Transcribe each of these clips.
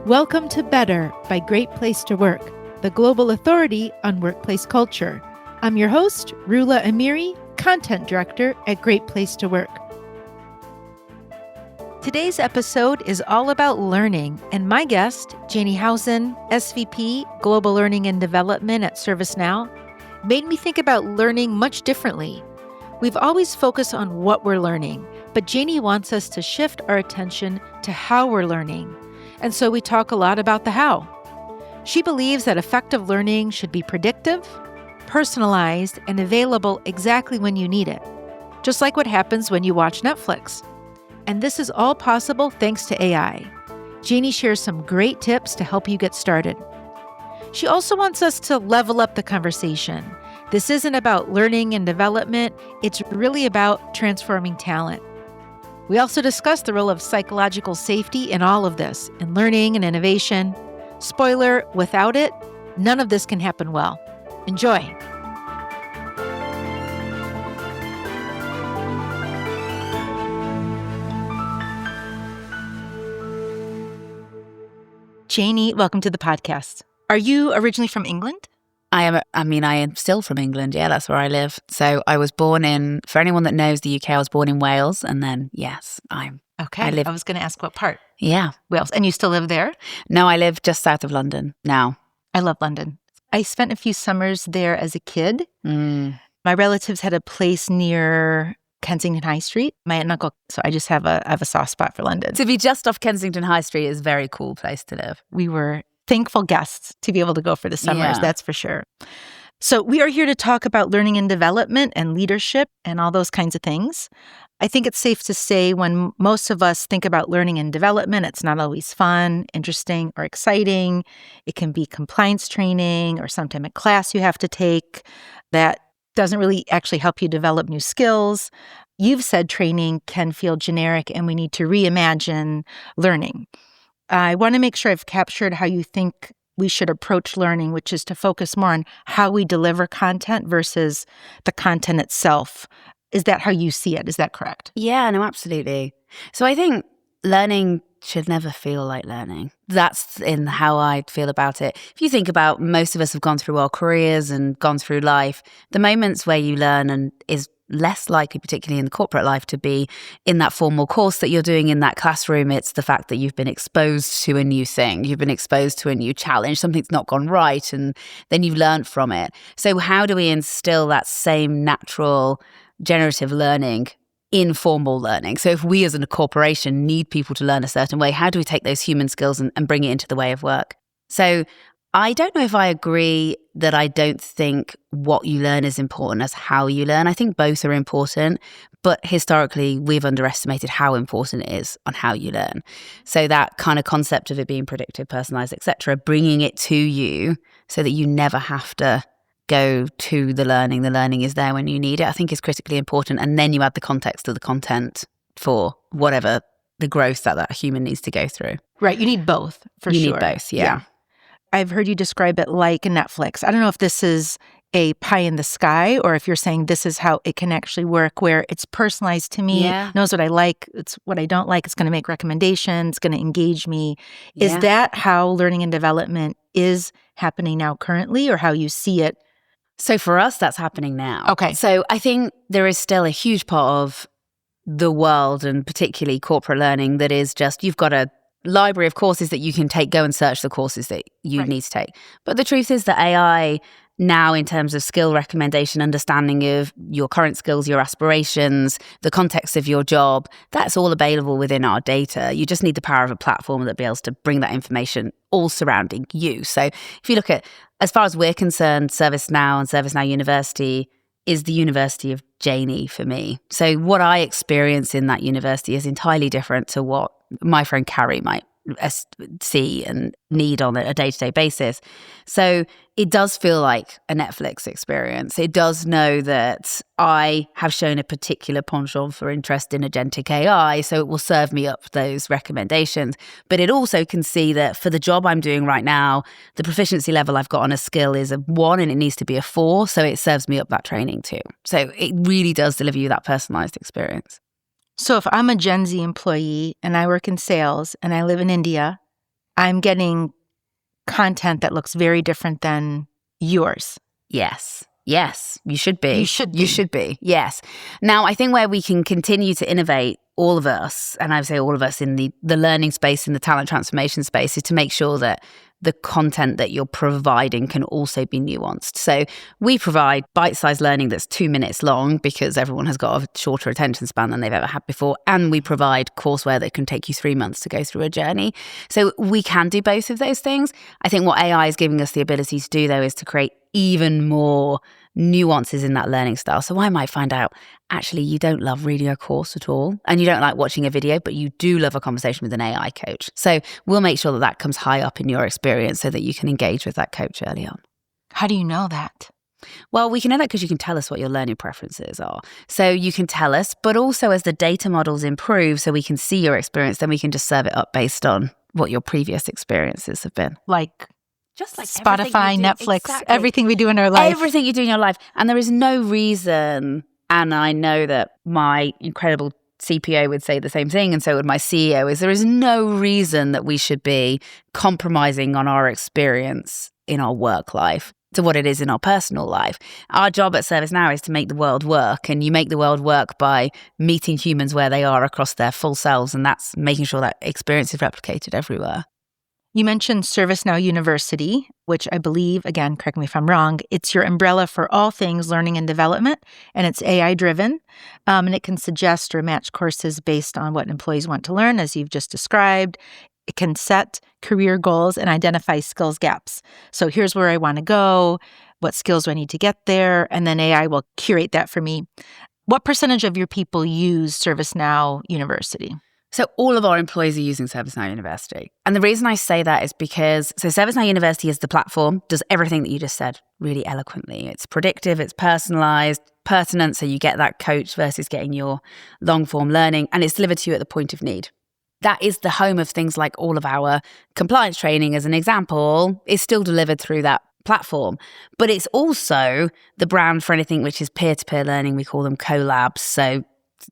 Welcome to Better by Great Place to Work, the global authority on workplace culture. I'm your host, Rula Amiri, Content Director at Great Place to Work. Today's episode is all about learning, and my guest, Jayney Howson, SVP, Global Learning and Development at ServiceNow, made me think about learning much differently. We've always focused on what we're learning, but Jayney wants us to shift our attention to how we're learning. And so we talk a lot about the how. She believes that effective learning should be predictive, personalized, and available exactly when you need it, just like what happens when you watch Netflix. And this is all possible thanks to AI. Jayney shares some great tips to help you get started. She also wants us to level up the conversation. This isn't about learning and development, it's really about transforming talent. We also discuss the role of psychological safety in all of this, in learning and innovation. Spoiler, without it, none of this can happen well. Enjoy. Jayney, welcome to the podcast. Are you originally from England? I am still from England. Yeah, that's where I live. So I was born for anyone that knows the UK, I was born in Wales. And then, yes, I was going to ask what part. Yeah. Wales. And you still live there? No, I live just south of London now. I love London. I spent a few summers there as a kid. Mm. My relatives had a place near Kensington High Street. My aunt and uncle, so I just have a soft spot for London. To be just off Kensington High Street is a very cool place to live. We were thankful guests to be able to go for the summers, that's for sure. So we are here to talk about learning and development and leadership and all those kinds of things. I think it's safe to say when most of us think about learning and development, it's not always fun, interesting, or exciting. It can be compliance training or sometime a class you have to take that doesn't really actually help you develop new skills. You've said training can feel generic and we need to reimagine learning. I want to make sure I've captured how you think we should approach learning, which is to focus more on how we deliver content versus the content itself. Is that how you see it? Is that correct? Yeah, no, absolutely. So I think learning should never feel like learning. That's in how I feel about it. If you think about, most of us have gone through our careers and gone through life. The moments where you learn and is less likely, particularly in the corporate life, to be in that formal course that you're doing in that classroom. It's the fact that you've been exposed to a new thing. You've been exposed to a new challenge. Something's not gone right, and then you've learned from it. So how do we instill that same natural generative learning in formal learning? So if we as a corporation need people to learn a certain way, how do we take those human skills and bring it into the way of work? So I don't know if I agree that I don't think what you learn is important as how you learn. I think both are important, but historically we've underestimated how important it is on how you learn. So that kind of concept of it being predictive, personalized, etc., bringing it to you so that you never have to go to the learning is there when you need it, I think is critically important. And then you add the context of the content for whatever the growth that human needs to go through. Right. You need both, for sure. You need both, yeah. I've heard you describe it like Netflix. I don't know if this is a pie in the sky or if you're saying this is how it can actually work, where it's personalized to me, knows what I like, it's what I don't like, it's going to make recommendations, going to engage me. Is that how learning and development is happening now currently, or how you see it? So for us, that's happening now. Okay. So I think there is still a huge part of the world, and particularly corporate learning, that is just, you've got a library of courses that you can take, go and search the courses that you need to take. But the truth is that AI now, in terms of skill recommendation, understanding of your current skills, your aspirations, the context of your job, that's all available within our data. You just need the power of a platform that be able to bring that information all surrounding you. So if you look at, as far as we're concerned, ServiceNow and ServiceNow University is the University of Jayney for me. So what I experience in that university is entirely different to what my friend Carrie might see and need on a day-to-day basis. So it does feel like a Netflix experience. It does know that I have shown a particular penchant for interest in agentic AI, so it will serve me up those recommendations. But it also can see that for the job I'm doing right now, the proficiency level I've got on a skill is a 1 and it needs to be a 4, so it serves me up that training too. So it really does deliver you that personalized experience. So if I'm a Gen Z employee and I work in sales and I live in India, I'm getting content that looks very different than yours. Yes. Yes, you should be. You should be. You should be, yes. Now, I think where we can continue to innovate, all of us, and I would say all of us in the learning space, in the talent transformation space, is to make sure that the content that you're providing can also be nuanced. So we provide bite-sized learning that's 2 minutes long because everyone has got a shorter attention span than they've ever had before. And we provide courseware that can take you 3 months to go through a journey. So we can do both of those things. I think what AI is giving us the ability to do, though, is to create even more nuances in that learning style. So I might find out, actually, you don't love reading a course at all, and you don't like watching a video, but you do love a conversation with an AI coach. So we'll make sure that that comes high up in your experience so that you can engage with that coach early on. How do you know that? Well, we can know that because you can tell us what your learning preferences are. So you can tell us, but also as the data models improve so we can see your experience, then we can just serve it up based on what your previous experiences have been. Just like Spotify, Netflix, exactly. Everything we do in our life. Everything you do in your life. And there is no reason, and I know that my incredible CPO would say the same thing, and so would my CEO, is there is no reason that we should be compromising on our experience in our work life to what it is in our personal life. Our job at ServiceNow is to make the world work, and you make the world work by meeting humans where they are across their full selves, and that's making sure that experience is replicated everywhere. You mentioned ServiceNow University, which I believe, again, correct me if I'm wrong, it's your umbrella for all things learning and development, and it's AI-driven, and it can suggest or match courses based on what employees want to learn, as you've just described. It can set career goals and identify skills gaps. So here's where I want to go, what skills do I need to get there, and then AI will curate that for me. What percentage of your people use ServiceNow University? So all of our employees are using ServiceNow University. And the reason I say that is because, ServiceNow University is the platform, does everything that you just said really eloquently. It's predictive, it's personalized, pertinent, so you get that coach versus getting your long-form learning, and it's delivered to you at the point of need. That is the home of things like all of our compliance training, as an example, is still delivered through that platform. But it's also the brand for anything which is peer-to-peer learning. We call them collabs. So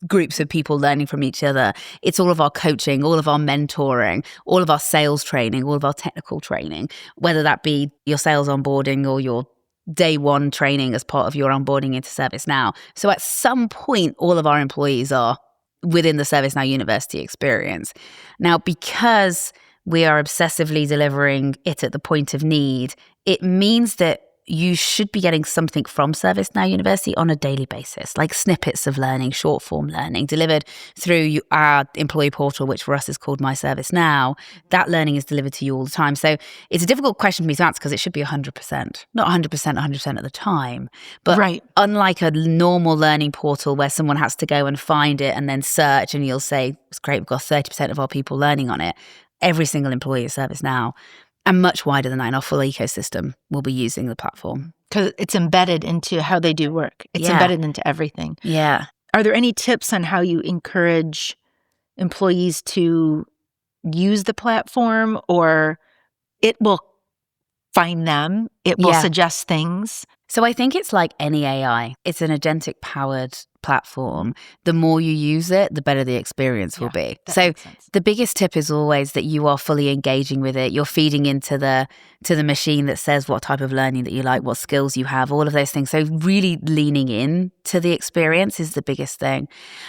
groups of people learning from each other. It's all of our coaching, all of our mentoring, all of our sales training, all of our technical training, whether that be your sales onboarding or your day one training as part of your onboarding into ServiceNow. So at some point, all of our employees are within the ServiceNow University experience. Now, because we are obsessively delivering it at the point of need, it means that you should be getting something from ServiceNow University on a daily basis, like snippets of learning, short form learning delivered through our employee portal, which for us is called My ServiceNow. That learning is delivered to you all the time. So it's a difficult question for me to answer because it should be 100%, not 100% of the time. But right. Unlike a normal learning portal where someone has to go and find it and then search and you'll say, it's great, we've got 30% of our people learning on it. Every single employee at ServiceNow, and much wider than that in our full ecosystem, will be using the platform. Because it's embedded into how they do work. It's embedded into everything. Yeah. Are there any tips on how you encourage employees to use the platform, or it will find them, it will suggest things? So I think it's like any AI. It's an agentic powered platform. The more you use it, the better the experience will be. So the biggest tip is always that you are fully engaging with it. You're feeding into the machine that says what type of learning that you like, what skills you have, all of those things. So really leaning in to the experience is the biggest thing.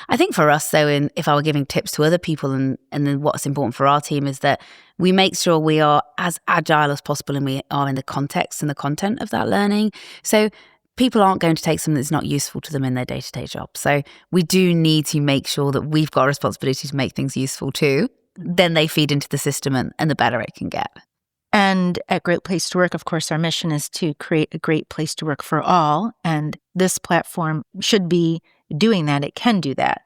I think for us, though, if I were giving tips to other people and then what's important for our team is that we make sure we are as agile as possible and we are in the context and the content of that learning. So people aren't going to take something that's not useful to them in their day-to-day job. So we do need to make sure that we've got a responsibility to make things useful too. Then they feed into the system and the better it can get. And at Great Place to Work, of course, our mission is to create a great place to work for all. And this platform should be doing that. It can do that.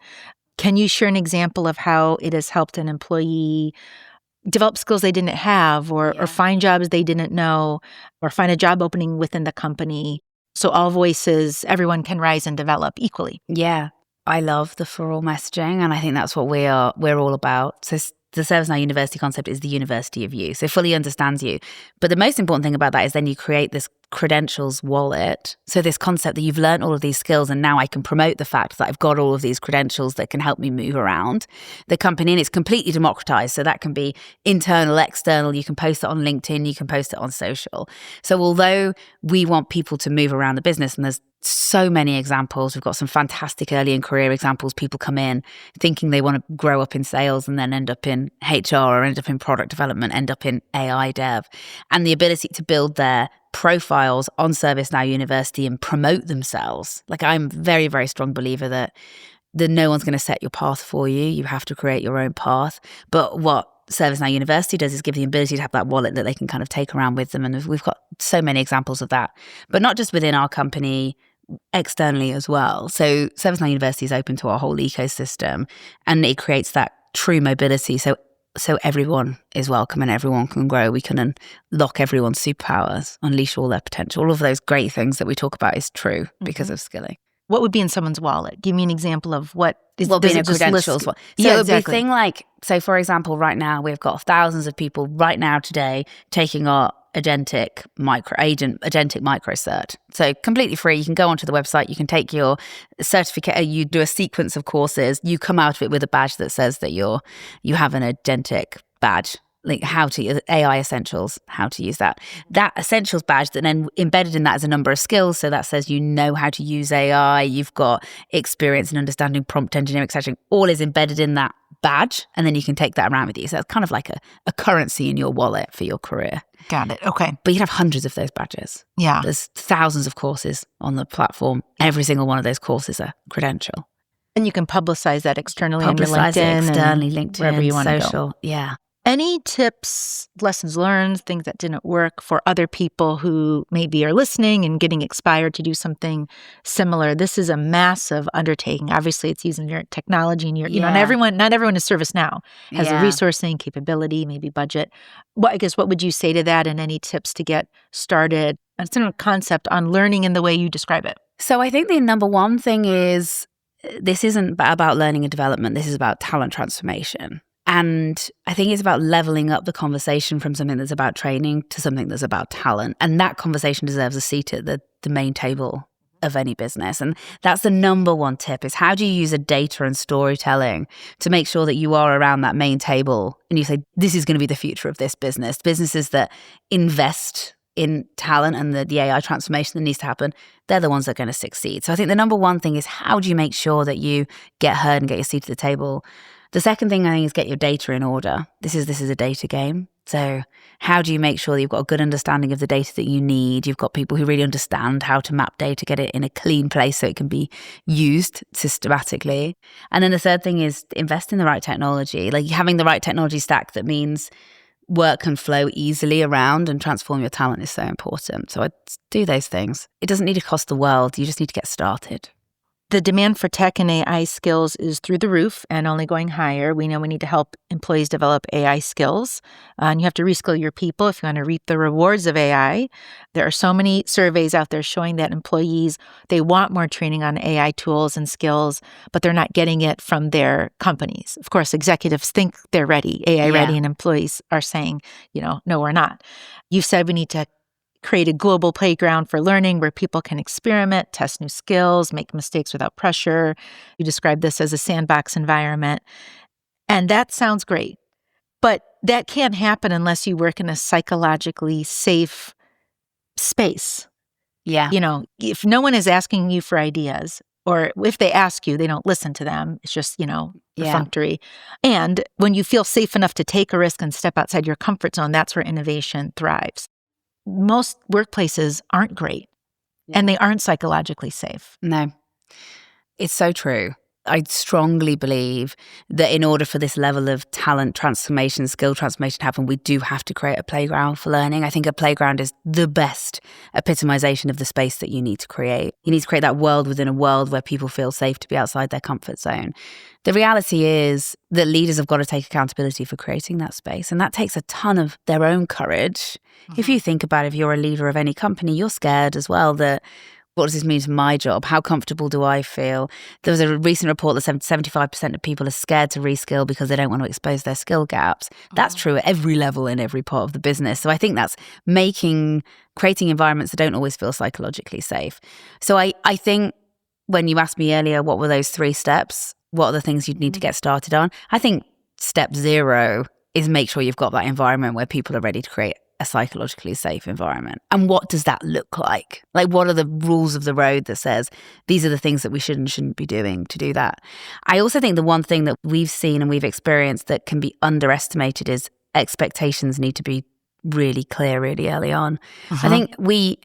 Can you share an example of how it has helped an employee develop skills they didn't have or find jobs they didn't know or find a job opening within the company? So all voices, everyone can rise and develop equally. Yeah, I love the for all messaging, and I think that's what we're all about. So the ServiceNow University concept is the university of you, so fully understands you. But the most important thing about that is then you create this credentials wallet. So this concept that you've learned all of these skills and now I can promote the fact that I've got all of these credentials that can help me move around the company, and it's completely democratized. So that can be internal, external. You can post it on LinkedIn, you can post it on social. So although we want people to move around the business, and there's so many examples, we've got some fantastic early in career examples. People come in thinking they want to grow up in sales and then end up in HR or end up in product development, end up in AI dev, and the ability to build their profiles on ServiceNow University and promote themselves. Like, I'm a very, very strong believer that no one's going to set your path for you. You have to create your own path. But what ServiceNow University does is give the ability to have that wallet that they can kind of take around with them. And we've got so many examples of that, but not just within our company, externally as well. So ServiceNow University is open to our whole ecosystem, and it creates that true mobility. So everyone is welcome and everyone can grow. We can unlock everyone's superpowers, unleash all their potential. All of those great things that we talk about is true because of skilling. What would be in someone's wallet? Give me an example of what is being a credentials. So yeah, it would exactly. be a thing like, so for example, right now we've got thousands of people right now today taking our agentic micro cert. So completely free. You can go onto the website, you can take your certificate, you do a sequence of courses, you come out of it with a badge that says that you have an agentic badge. Like how to AI essentials, how to use that essentials badge, that then embedded in that is a number of skills. So that says you know how to use AI, you've got experience in understanding prompt engineering, etc. All is embedded in that badge, and then you can take that around with you. So it's kind of like a currency in your wallet for your career. Got it. Okay. But you'd have hundreds of those badges. Yeah. There's thousands of courses on the platform. Every single one of those courses are credential. And you can publicize that externally on your Publicize LinkedIn. it externally, LinkedIn, wherever you want to social. go. Yeah. Any tips, lessons learned, things that didn't work for other people who maybe are listening and getting inspired to do something similar? This is a massive undertaking. Obviously, it's using your technology and you know, not everyone is ServiceNow has a resourcing capability, maybe budget. What would you say to that, and any tips to get started? It's a concept on learning in the way you describe it. So I think the number one thing is, this isn't about learning and development. This is about talent transformation. And I think it's about leveling up the conversation from something that's about training to something that's about talent. And that conversation deserves a seat at the main table of any business. And that's the number one tip, is how do you use a data and storytelling to make sure that you are around that main table and you say, this is going to be the future of this business. Businesses that invest in talent and the AI transformation that needs to happen, they're the ones that are going to succeed. So I think the number one thing is, how do you make sure that you get heard and get your seat at the table? The second thing I think is get your data in order. This is a data game. So how do you make sure that you've got a good understanding of the data that you need? You've got people who really understand how to map data, get it in a clean place so it can be used systematically. And then the third thing is invest in the right technology. Like, having the right technology stack that means work can flow easily around and transform your talent is so important. So I'd do those things. It doesn't need to cost the world. You just need to get started. The demand for tech and AI skills is through the roof and only going higher. We know we need to help employees develop AI skills, and you have to reskill your people if you want to reap the rewards of AI. There are so many surveys out there showing that employees, they want more training on AI tools and skills, but they're not getting it from their companies. Of course, executives think they're ready, AI ready, and employees are saying, no, we're not. You've said we need to create a global playground for learning where people can experiment, test new skills, make mistakes without pressure. You describe this as a sandbox environment. And that sounds great. But that can't happen unless you work in a psychologically safe space. Yeah. If no one is asking you for ideas, or if they ask you, they don't listen to them. It's just, perfunctory. And when you feel safe enough to take a risk and step outside your comfort zone, that's where innovation thrives. Most workplaces aren't great, and they aren't psychologically safe. No, it's so true. I strongly believe that in order for this level of talent transformation, skill transformation to happen, we do have to create a playground for learning. I think a playground is the best epitomization of the space that you need to create. You need to create that world within a world where people feel safe to be outside their comfort zone. The reality is that leaders have got to take accountability for creating that space, and that takes a ton of their own courage. If you think about, if you're a leader of any company, you're scared as well that What does this mean to my job? How comfortable do I feel? There was a recent report that 75% of people are scared to reskill because they don't want to expose their skill gaps. That's true at every level in every part of the business. So I think that's creating environments that don't always feel psychologically safe. So I think when you asked me earlier, what were those 3 steps? What are the things you'd need to get started on? I think step 0 is make sure you've got that environment where people are ready to create a psychologically safe environment. And what does that look like? Like, what are the rules of the road that says these are the things that we should and shouldn't be doing to do that? I also think the one thing that we've seen and we've experienced that can be underestimated is expectations need to be really clear really early on. I think we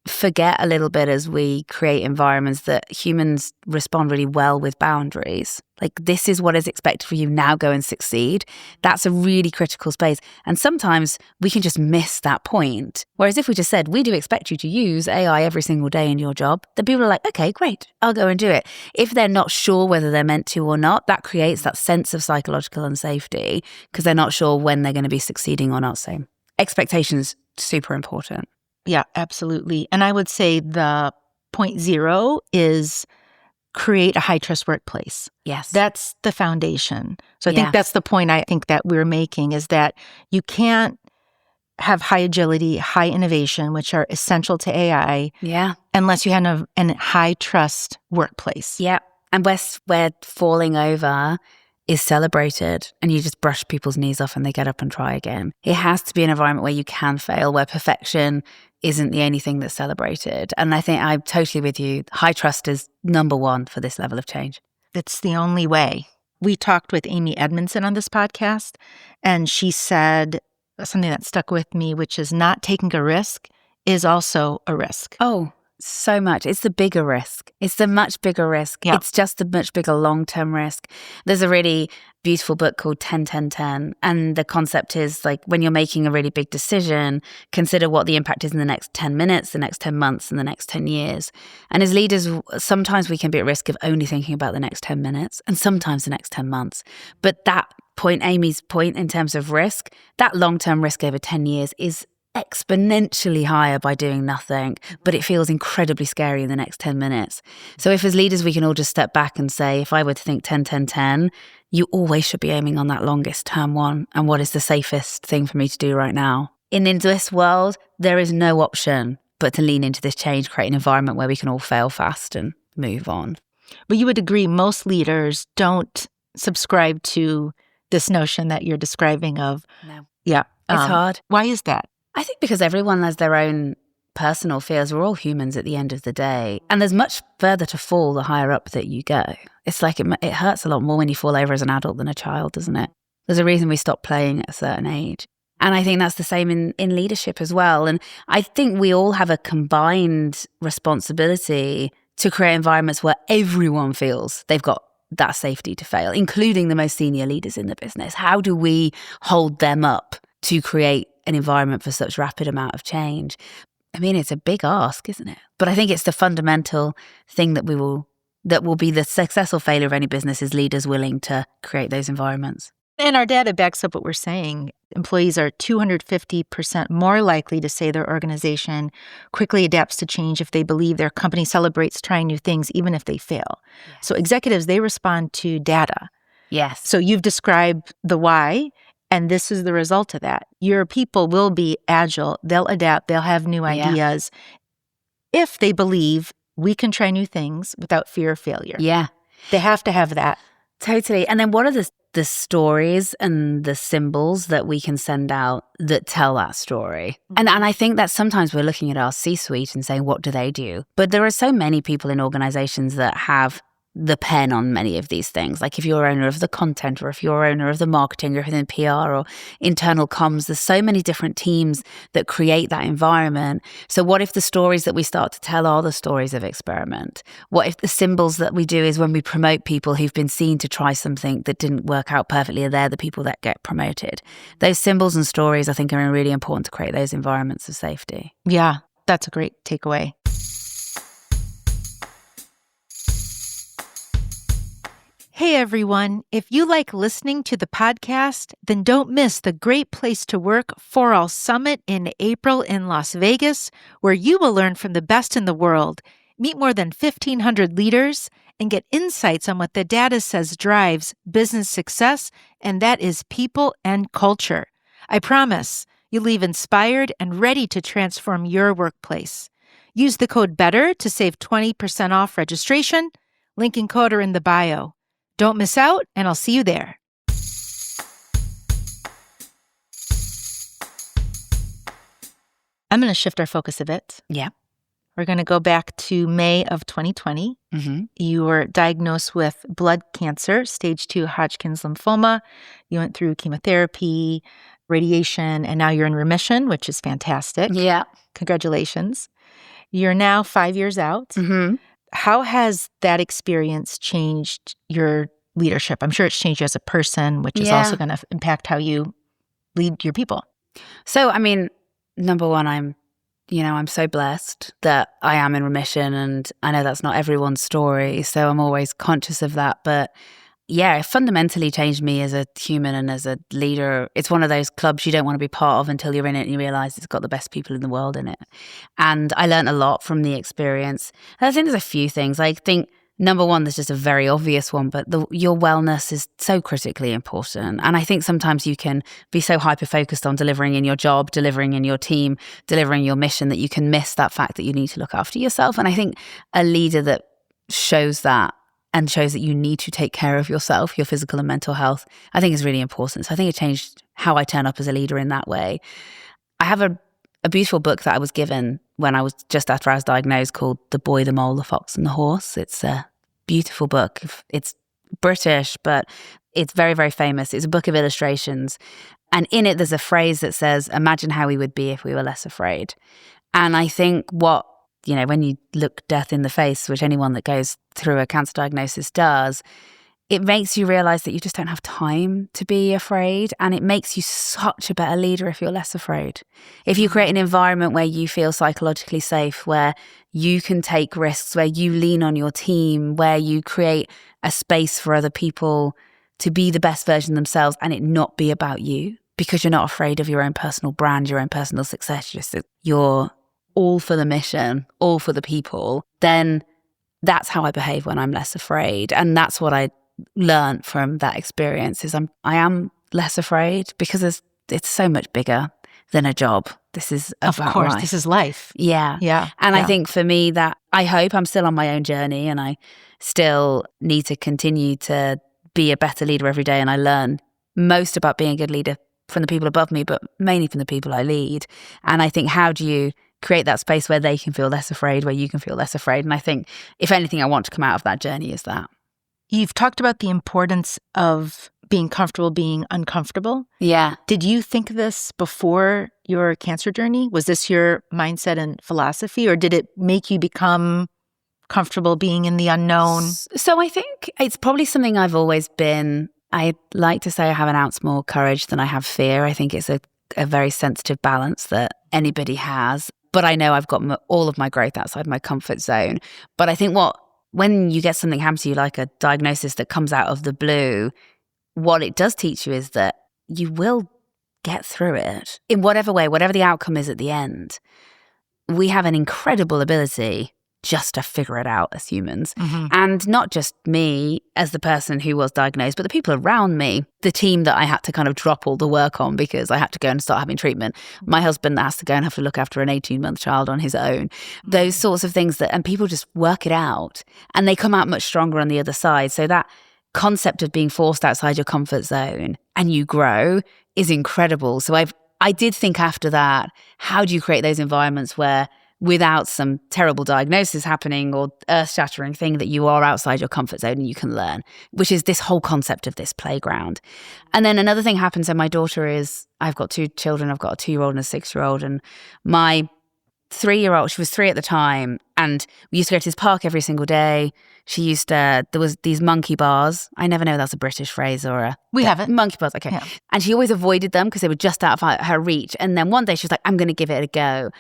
forget a little bit as we create environments that humans respond really well with boundaries. Like, this is what is expected for you, now go and succeed. That's a really critical space. And sometimes we can just miss that point. Whereas if we just said, we do expect you to use AI every single day in your job, then people are like, okay, great, I'll go and do it. If they're not sure whether they're meant to or not, that creates that sense of psychological unsafety because they're not sure when they're going to be succeeding or not. So expectations, super important. Yeah, absolutely. And I would say the point 0 is create a high trust workplace. Yes. That's the foundation. So I think that's the point I think that we're making, is that you can't have high agility, high innovation, which are essential to AI, unless you have a high trust workplace. Yeah. And where falling over is celebrated and you just brush people's knees off and they get up and try again. It has to be an environment where you can fail, where perfection isn't the only thing that's celebrated. And I think I'm totally with you. High trust is number 1 for this level of change. It's the only way. We talked with Amy Edmondson on this podcast, and she said something that stuck with me, which is not taking a risk is also a risk. Oh, so much. It's the bigger risk. It's the much bigger risk. Yep. It's just a much bigger long-term risk. There's a really beautiful book called 10-10-10. And the concept is, like, when you're making a really big decision, consider what the impact is in the next 10 minutes, the next 10 months, and the next 10 years. And as leaders, sometimes we can be at risk of only thinking about the next 10 minutes and sometimes the next 10 months. But that point, Amy's point in terms of risk, that long-term risk over 10 years is exponentially higher by doing nothing, but it feels incredibly scary in the next 10 minutes. So if as leaders we can all just step back and say, if I were to think 10-10-10, you always should be aiming on that longest term one, and what is the safest thing for me to do right now? In this world, there is no option but to lean into this change, create an environment where we can all fail fast and move on. But you would agree most leaders don't subscribe to this notion that you're describing of. No. Yeah. It's hard. Why is that? I think because everyone has their own personal fears. We're all humans at the end of the day. And there's much further to fall the higher up that you go. It's like it hurts a lot more when you fall over as an adult than a child, doesn't it? There's a reason we stop playing at a certain age. And I think that's the same in leadership as well. And I think we all have a combined responsibility to create environments where everyone feels they've got that safety to fail, including the most senior leaders in the business. How do we hold them up to create an environment for such rapid amount of change? I mean, it's a big ask, isn't it? But I think it's the fundamental thing that will be the successful failure of any business, is leaders willing to create those environments. And our data backs up what we're saying. Employees are 250% more likely to say their organization quickly adapts to change if they believe their company celebrates trying new things, even if they fail. Yes. So executives, they respond to data. Yes. So you've described the why, and this is the result of that. Your people will be agile. They'll adapt. They'll have new ideas if they believe we can try new things without fear of failure. Yeah. They have to have that. Totally. And then what are the stories and the symbols that we can send out that tell that story? And I think that sometimes we're looking at our C-suite and saying, what do they do? But there are so many people in organizations that have the pen on many of these things. Like if you're owner of the content, or if you're owner of the marketing, or within PR or internal comms, there's so many different teams that create that environment. So what if the stories that we start to tell are the stories of experiment? What if the symbols that we do is when we promote people who've been seen to try something that didn't work out perfectly, they're the people that get promoted? Those symbols and stories, I think, are really important to create those environments of safety. Yeah, that's a great takeaway. Hey everyone, if you like listening to the podcast, then don't miss the Great Place to Work For All Summit in April in Las Vegas, where you will learn from the best in the world, Meet more than 1,500 leaders and get insights on what the data says drives business success, and that is people and culture. I promise you'll leave inspired and ready to transform your workplace. Use the code BETTER to save 20% off registration. Link and code are in the bio. Don't miss out, and I'll see you there. I'm going to shift our focus a bit. Yeah. We're going to go back to May of 2020. Mm-hmm. You were diagnosed with blood cancer, stage 2 Hodgkin's lymphoma. You went through chemotherapy, radiation, and now you're in remission, which is fantastic. Yeah. Congratulations. You're now 5 years out. Mm-hmm. How has that experience changed your leadership? I'm sure it's changed you as a person, which is also going to impact how you lead your people. So, I mean, number one, I'm so blessed that I am in remission, and I know that's not everyone's story, so I'm always conscious of that. But yeah, it fundamentally changed me as a human and as a leader. It's one of those clubs you don't want to be part of until you're in it and you realize it's got the best people in the world in it. And I learned a lot from the experience. And I think there's a few things. I think number one, there's just a very obvious one, but your wellness is so critically important. And I think sometimes you can be so hyper-focused on delivering in your job, delivering in your team, delivering your mission, that you can miss that fact that you need to look after yourself. And I think a leader that shows that and shows that you need to take care of yourself, your physical and mental health, I think is really important. So I think it changed how I turn up as a leader in that way. I have a beautiful book that I was given when I was just after I was diagnosed called The Boy, the Mole, the Fox and the Horse. It's a beautiful book. It's British, but it's very, very famous. It's a book of illustrations. And in it, there's a phrase that says, imagine how we would be if we were less afraid. And I think when you look death in the face, which anyone that goes through a cancer diagnosis does, it makes you realize that you just don't have time to be afraid. And it makes you such a better leader if you're less afraid. If you create an environment where you feel psychologically safe, where you can take risks, where you lean on your team, where you create a space for other people to be the best version of themselves and it not be about you, because you're not afraid of your own personal brand, your own personal success, you're all for the mission, all for the people, then that's how I behave when I'm less afraid. And that's what I learned from that experience is I am less afraid because it's so much bigger than a job. This is about Of course, life. this is life. Yeah. Yeah. And I think for me that I hope I'm still on my own journey and I still need to continue to be a better leader every day. And I learn most about being a good leader from the people above me, but mainly from the people I lead. And I think, how do you create that space where they can feel less afraid, where you can feel less afraid? And I think, if anything, I want to come out of that journey is that. You've talked about the importance of being comfortable being uncomfortable. Yeah. Did you think this before your cancer journey? Was this your mindset and philosophy, or did it make you become comfortable being in the unknown? So I think it's probably something I've always been. I like to say I have an ounce more courage than I have fear. I think it's a very sensitive balance that anybody has. But I know I've got all of my growth outside my comfort zone. But I think when you get something happen to you, like a diagnosis that comes out of the blue, what it does teach you is that you will get through it in whatever way, whatever the outcome is at the end. We have an incredible ability just to figure it out as humans. Mm-hmm. And not just me as the person who was diagnosed, but the people around me, the team that I had to kind of drop all the work on because I had to go and start having treatment. My husband that has to go and have to look after an 18-month child on his own. Those sorts of things and people just work it out and they come out much stronger on the other side. So that concept of being forced outside your comfort zone and you grow is incredible. So I did think after that, how do you create those environments where without some terrible diagnosis happening or earth-shattering thing that you are outside your comfort zone and you can learn, which is this whole concept of this playground. And then another thing happens. So my daughter I've got 2 children. I've got a 2-year-old and a 6-year-old. And my 3-year-old, she was 3 at the time, and we used to go to this park every single day. There was these monkey bars. I never know if that's a British phrase or We have it. Monkey bars, okay. Yeah. And she always avoided them because they were just out of her reach. And then one day she was like, I'm going to give it a go.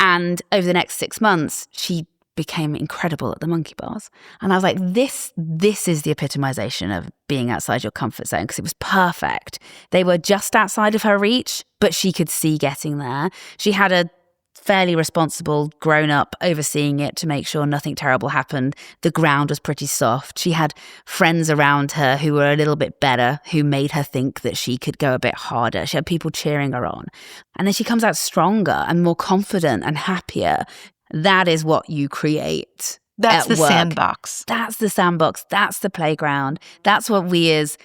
And over the next 6 months, she became incredible at the monkey bars. And I was like, this is the epitomization of being outside your comfort zone, because it was perfect. They were just outside of her reach, but she could see getting there. She had a fairly responsible grown up overseeing it to make sure nothing terrible happened. The ground was pretty soft. She had friends around her who were a little bit better, who made her think that she could go a bit harder. She had people cheering her on. And then she comes out stronger and more confident and happier. That is what you create. That's the work. sandbox. That's the sandbox. That's the playground. That's what we as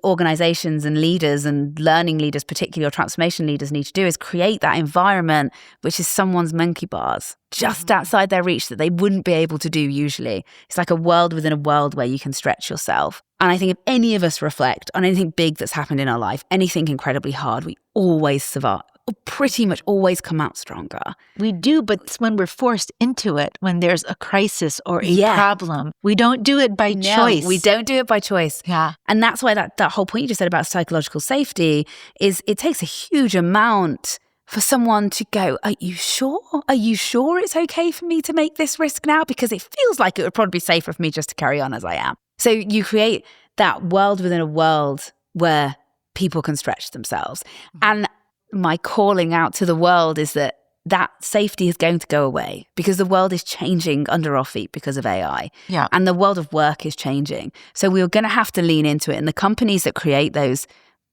organizations and leaders and learning leaders, particularly, or transformation leaders, need to do, is create that environment which is someone's monkey bars just outside their reach that they wouldn't be able to do usually. It's like a world within a world where you can stretch yourself. And I think if any of us reflect on anything big that's happened in our life, anything incredibly hard, we always survive. Pretty much always come out stronger. We do, but it's when we're forced into it, when there's a crisis or a problem. We don't do it by choice. We don't do it by choice. Yeah. And that's why that whole point you just said about psychological safety is it takes a huge amount for someone to go, are you sure? Are you sure it's okay for me to make this risk now? Because it feels like it would probably be safer for me just to carry on as I am. So you create that world within a world where people can stretch themselves. And my calling out to the world is that safety is going to go away because the world is changing under our feet because of AI. Yeah. And the world of work is changing. So we're going to have to lean into it. And the companies that create those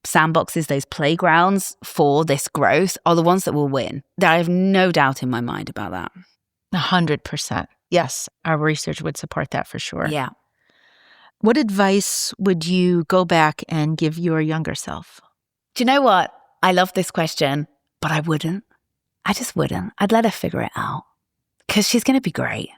sandboxes, those playgrounds for this growth are the ones that will win. I have no doubt in my mind about that. 100%. Yes, our research would support that for sure. Yeah. What advice would you go back and give your younger self? Do you know what? I love this question, but I wouldn't. I just wouldn't. I'd let her figure it out because she's going to be great.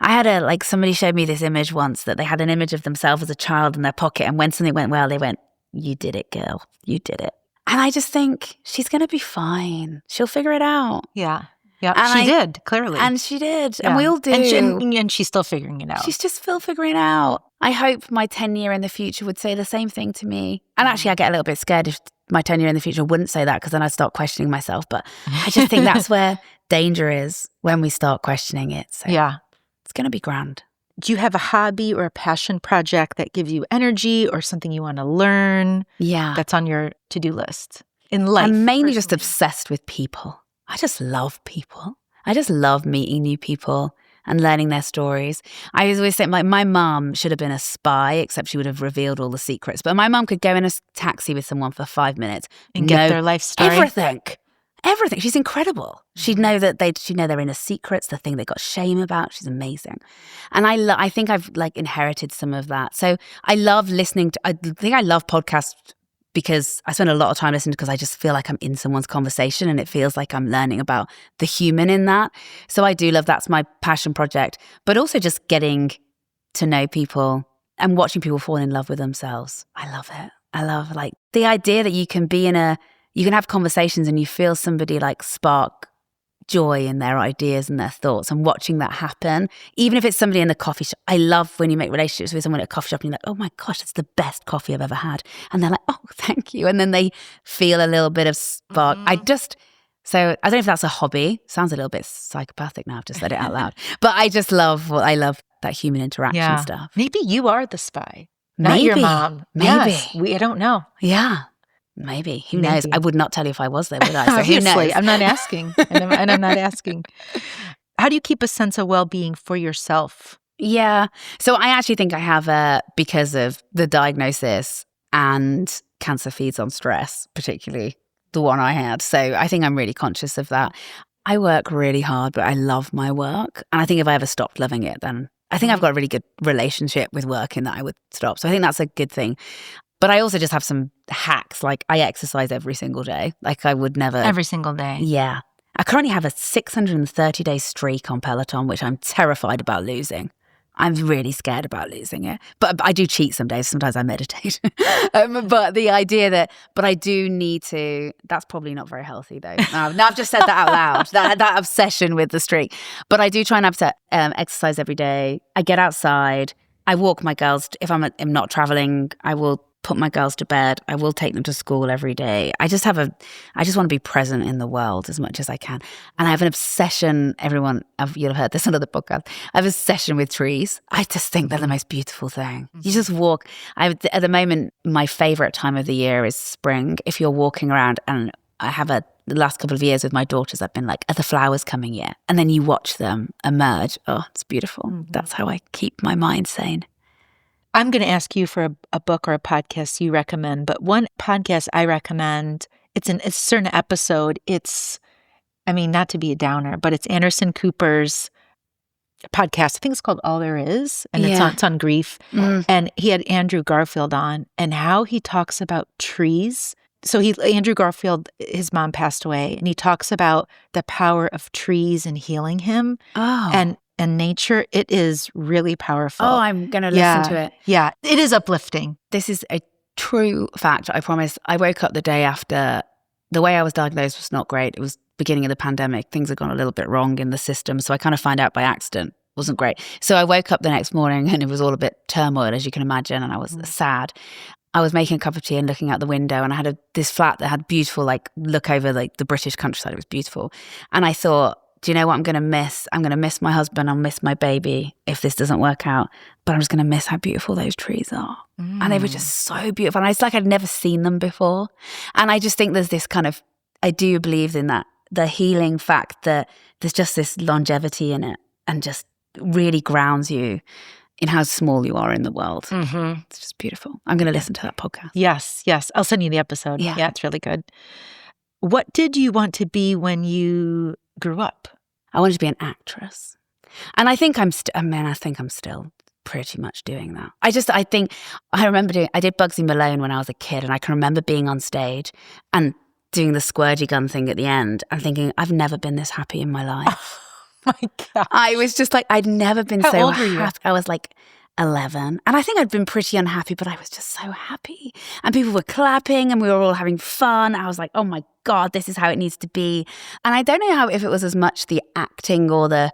I had somebody showed me this image once that they had an image of themselves as a child in their pocket. And when something went well, they went, you did it, girl. You did it. And I just think she's going to be fine. She'll figure it out. Yeah. Yeah. And she did, clearly. And she did. Yeah. And we all do. And she's still figuring it out. She's just still figuring it out. I hope my 10-year in the future would say the same thing to me. And actually, I get a little bit scared if my 10-year in the future wouldn't say that because then I'd start questioning myself. But I just think that's where danger is when we start questioning it. So yeah. It's going to be grand. Do you have a hobby or a passion project that gives you energy or something you want to learn? Yeah. That's on your to-do list in life? I'm mainly just obsessed with people. I just love people. I just love meeting new people and learning their stories. I always say my mum should have been a spy, except she would have revealed all the secrets. But my mum could go in a taxi with someone for 5 minutes and get their life story. Everything. She's incredible. She'd know she'd know their inner secrets, the thing they got shame about. She's amazing. And I think I've inherited some of that. So I love listening to, I think I love podcasts because I spend a lot of time listening because I just feel like I'm in someone's conversation and it feels like I'm learning about the human in that. So I do love, that's my passion project, but also just getting to know people and watching people fall in love with themselves. I love it. I love the idea that you can you can have conversations and you feel somebody spark joy in their ideas and their thoughts and watching that happen, even if it's somebody in the coffee shop. I love when you make relationships with someone at a coffee shop and you're like, oh my gosh, it's the best coffee I've ever had. And they're like, oh, thank you. And then they feel a little bit of spark. So I don't know if that's a hobby. Sounds a little bit psychopathic now. I've just said it out loud. But I love that human interaction stuff. Maybe you are the spy, not your mom. Maybe. Yes, I don't know. Yeah. Maybe. Who knows? I would not tell you if I was there, would I? So Obviously, who knows? I'm not asking. And I'm not asking. How do you keep a sense of well-being for yourself? Yeah. So I actually think I have because of the diagnosis and cancer feeds on stress, particularly the one I had. So I think I'm really conscious of that. I work really hard, but I love my work. And I think if I ever stopped loving it, then I think I've got a really good relationship with work in that I would stop. So I think that's a good thing. But I also just have some hacks. I exercise every single day. I would never. Every single day. Yeah. I currently have a 630-day streak on Peloton, which I'm terrified about losing. I'm really scared about losing it. But I do cheat some days. Sometimes I meditate. But the idea but I do need to, that's probably not very healthy though. Now I've just said that out loud, that obsession with the streak. But I do try and exercise every day. I get outside. I walk my girls. If I'm not traveling, I will put my girls to bed. I will take them to school every day. I just want to be present in the world as much as I can. And I have an obsession, you'll have heard this on other podcast. I have a obsession with trees. I just think they're the most beautiful thing. You just walk. At the moment, my favorite time of the year is spring. If you're walking around and the last couple of years with my daughters, I've been like, are the flowers coming yet? And then you watch them emerge. Oh, it's beautiful. Mm-hmm. That's how I keep my mind sane. I'm going to ask you for a book or a podcast you recommend, but one podcast I recommend, it's a certain episode. Not to be a downer, but it's Anderson Cooper's podcast. I think it's called All There Is, and it's on grief. Mm. And he had Andrew Garfield on, and how he talks about trees. So Andrew Garfield, his mom passed away, and he talks about the power of trees and healing him. Oh. And nature. It is really powerful. Oh, I'm going to listen to it. Yeah, it is uplifting. This is a true fact, I promise. I woke up the day after. The way I was diagnosed was not great. It was beginning of the pandemic. Things had gone a little bit wrong in the system. So I kind of found out by accident. It wasn't great. So I woke up the next morning and it was all a bit turmoil, as you can imagine. And I was sad. I was making a cup of tea and looking out the window, and I had this flat that had beautiful, look over the British countryside. It was beautiful. And I thought, do you know what I'm going to miss? I'm going to miss my husband. I'll miss my baby if this doesn't work out. But I'm just going to miss how beautiful those trees are. And they were just so beautiful. And it's like I'd never seen them before. And I just think there's this kind of, I do believe in that, the healing fact that there's just this longevity in it, and just really grounds you in how small you are in the world. Mm-hmm. It's just beautiful. I'm going to listen to that podcast. Yes. I'll send you the episode. Yeah, it's really good. What did you want to be when you grew up? I wanted to be an actress. And I think I'm still pretty much doing that. I did Bugsy Malone when I was a kid, and I can remember being on stage and doing the squirgy gun thing at the end and thinking, I've never been this happy in my life. Oh my God. I was just like, I'd never been so How old were you? happy. I was like 11. And I think I'd been pretty unhappy, but I was just so happy. And people were clapping and we were all having fun. I was like, oh my God, this is how it needs to be. And I don't know if it was as much the acting or the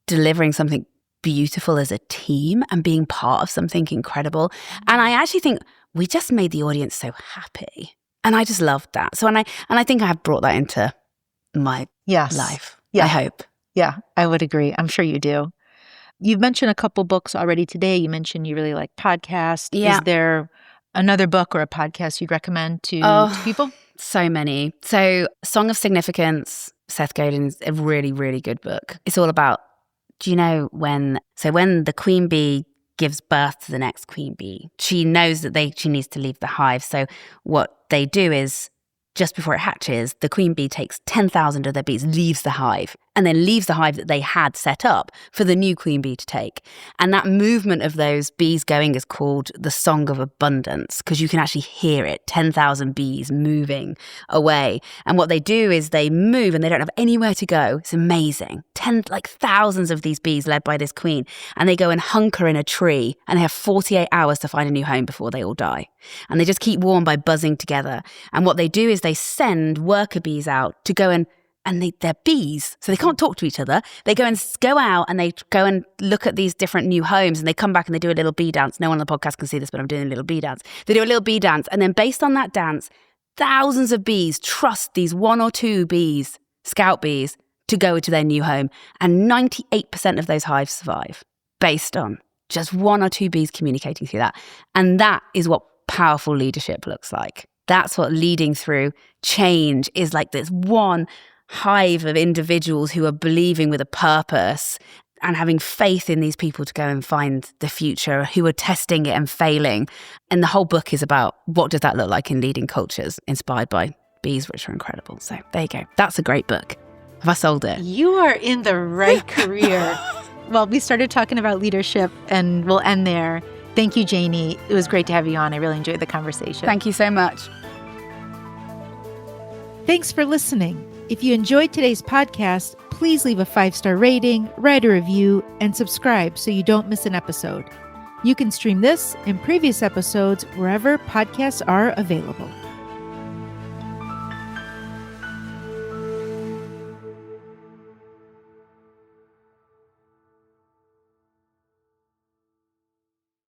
delivering something beautiful as a team and being part of something incredible. And I actually think we just made the audience so happy. And I just loved that. So, and I think I have brought that into my life. Yeah. I hope. Yeah, I would agree. I'm sure you do. You've mentioned a couple books already today. You mentioned you really like podcasts. Yeah. Is there another book or a podcast you'd recommend to people? So many. So Song of Significance, Seth Godin's a really, really good book. It's all about, do you know when the queen bee gives birth to the next queen bee, she knows that she needs to leave the hive. So what they do is, just before it hatches, the queen bee takes 10,000 of their bees, leaves the hive, and then leaves the hive that they had set up for the new queen bee to take. And that movement of those bees going is called the Song of Abundance, because you can actually hear it, 10,000 bees moving away. And what they do is they move and they don't have anywhere to go. It's amazing. Thousands of these bees led by this queen, and they go and hunker in a tree, and they have 48 hours to find a new home before they all die. And they just keep warm by buzzing together. And what they do is they send worker bees out to go and they're bees, so they can't talk to each other. They go out and they go and look at these different new homes, and they come back and they do a little bee dance. No one on the podcast can see this, but I'm doing a little bee dance. They do a little bee dance, and then based on that dance, thousands of bees trust these one or two bees, scout bees, to go to their new home. And 98% of those hives survive based on just one or two bees communicating through that. And that is what powerful leadership looks like. That's what leading through change is like, this one hive of individuals who are believing with a purpose and having faith in these people to go and find the future, who are testing it and failing. And the whole book is about what does that look like in leading cultures inspired by bees, which are incredible. So there you go. That's a great book. Have I sold it? You are in the right career. Well, we started talking about leadership and we'll end there. Thank you, Jayney. It was great to have you on. I really enjoyed the conversation. Thank you so much. Thanks for listening. If you enjoyed today's podcast, please leave a 5-star rating, write a review, and subscribe so you don't miss an episode. You can stream this and previous episodes wherever podcasts are available.